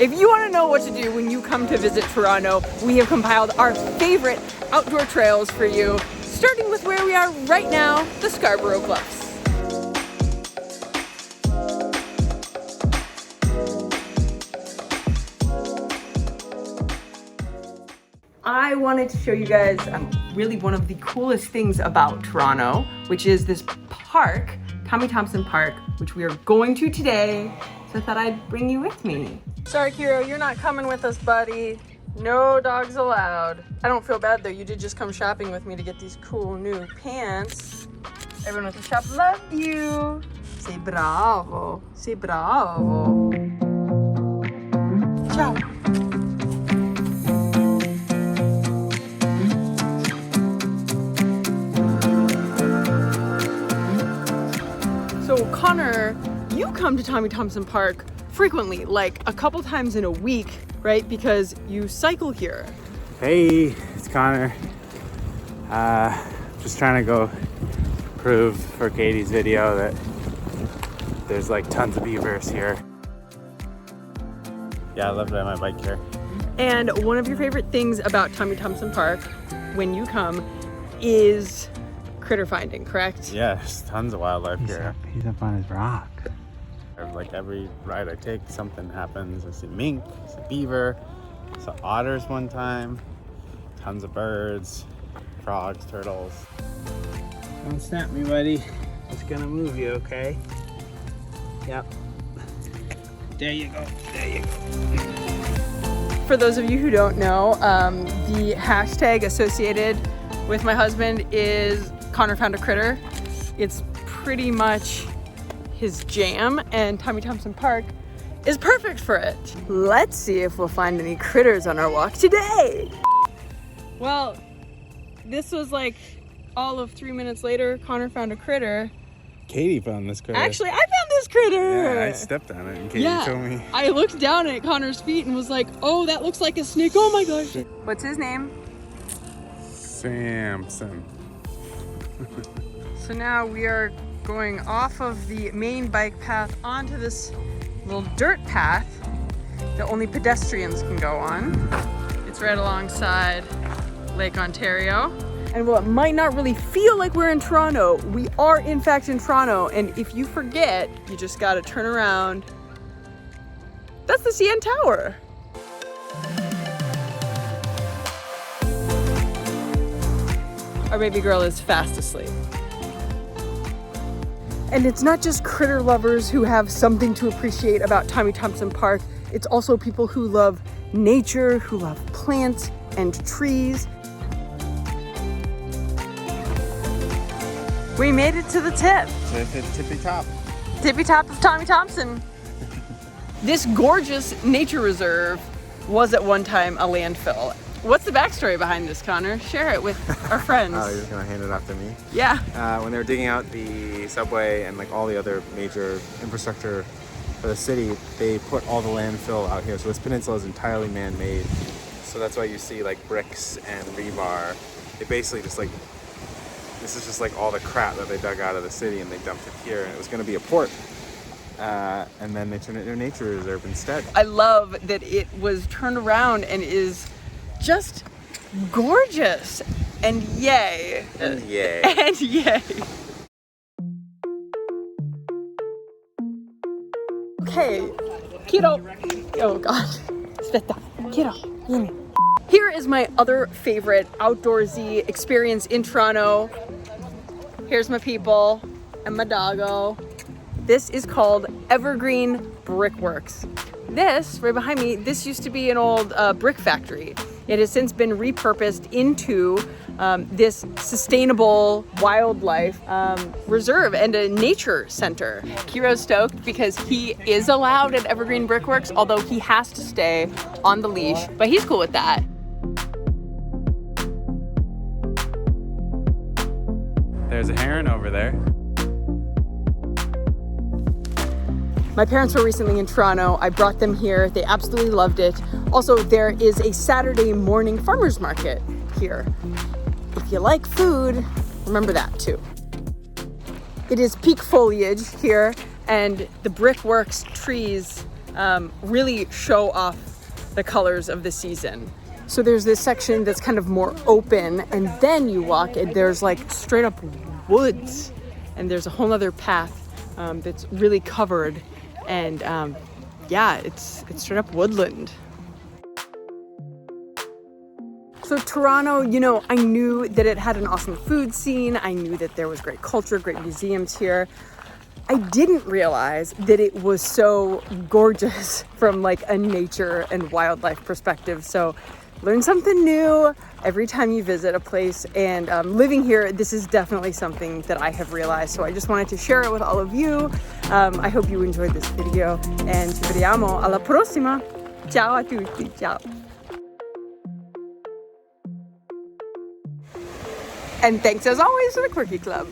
If you want to know what to do when you come to visit Toronto, we have compiled our favorite outdoor trails for you, starting with where we are right now, the Scarborough Bluffs. I wanted to show you guys really one of the coolest things about Toronto, which is this park, Thompson Park, which we are going to today. So I thought I'd bring you with me. Sorry, Kiro, you're not coming with us, buddy. No dogs allowed. I don't feel bad though. You did just come shopping with me to get these cool new pants. Everyone at the shop loved you. Say bravo. Say bravo. Ciao. So Connor, you come to Thompson Park frequently, like a couple times in a week, right? Because you cycle here. Hey, it's Connor. Just trying to go prove for Katie's video that there's like tons of beavers here. Yeah, I love to ride my bike here. And one of your favorite things about Thompson Park when you come is critter finding, correct? Yes, tons of wildlife here. He's up on his rock. Like every ride I take, something happens. I see mink, I see beaver, I saw otters one time, tons of birds, frogs, turtles. Don't snap me, buddy. Just gonna move you, okay? Yep. There you go, there you go. For those of you who don't know, the hashtag associated with my husband is Connor found a critter. It's pretty much his jam, and Thompson Park is perfect for it. Let's see if we'll find any critters on our walk today. Well, this was like all of 3 minutes later, Connor found a critter. Katie found this critter. Actually, I found this critter. Yeah, I stepped on it and Katie told me. I looked down at Connor's feet and was like, oh, that looks like a snake. Oh my gosh. What's his name? Thompson. So now we are going off of the main bike path onto this little dirt path that only pedestrians can go on. It's right alongside Lake Ontario. And while it might not really feel like we're in Toronto, we are in fact in Toronto. And if you forget, you just gotta turn around. That's the CN Tower. Our baby girl is fast asleep. And it's not just critter lovers who have something to appreciate about Thompson Park. It's also people who love nature, who love plants and trees. We made it to the tip. To the tippy top. Tippy top of Thompson. This gorgeous nature reserve was at one time a landfill. What's the backstory behind this, Connor? Share it with our friends. Oh, you're just gonna hand it off to me? Yeah. When they were digging out the subway and like all the other major infrastructure for the city, they put all the landfill out here. So this peninsula is entirely man-made. So that's why you see like bricks and rebar. They basically just like, this is just like all the crap that they dug out of the city and they dumped it here. And it was gonna be a port. And then they turned it into a nature reserve instead. I love that it was turned around and is just gorgeous. And yay. And yay. And yay. Okay, kiddo. Oh God. Aspetta. Kiddo, vieni. Here is my other favorite outdoorsy experience in Toronto. Here's my people and my doggo. This is called Evergreen Brickworks. This, right behind me, this used to be an old brick factory. It has since been repurposed into this sustainable wildlife reserve and a nature center. Kiro's stoked because he is allowed at Evergreen Brickworks, although he has to stay on the leash, but he's cool with that. There's a heron over there. My parents were recently in Toronto. I brought them here. They absolutely loved it. Also, there is a Saturday morning farmers market here. If you like food, remember that too. It is peak foliage here, and the brickworks trees really show off the colors of the season. So there's this section that's kind of more open, and then you walk and there's like straight up woods, and there's a whole other path that's really covered, and yeah, it's straight up woodland. So Toronto, you know, I knew that it had an awesome food scene. I knew that there was great culture, great museums here. I didn't realize that it was so gorgeous from like a nature and wildlife perspective. So learn something new every time you visit a place, and living here, this is definitely something that I have realized. So I just wanted to share it with all of you. I hope you enjoyed this video, and ci vediamo alla prossima. Ciao a tutti, ciao. And thanks as always to the Quirky Club.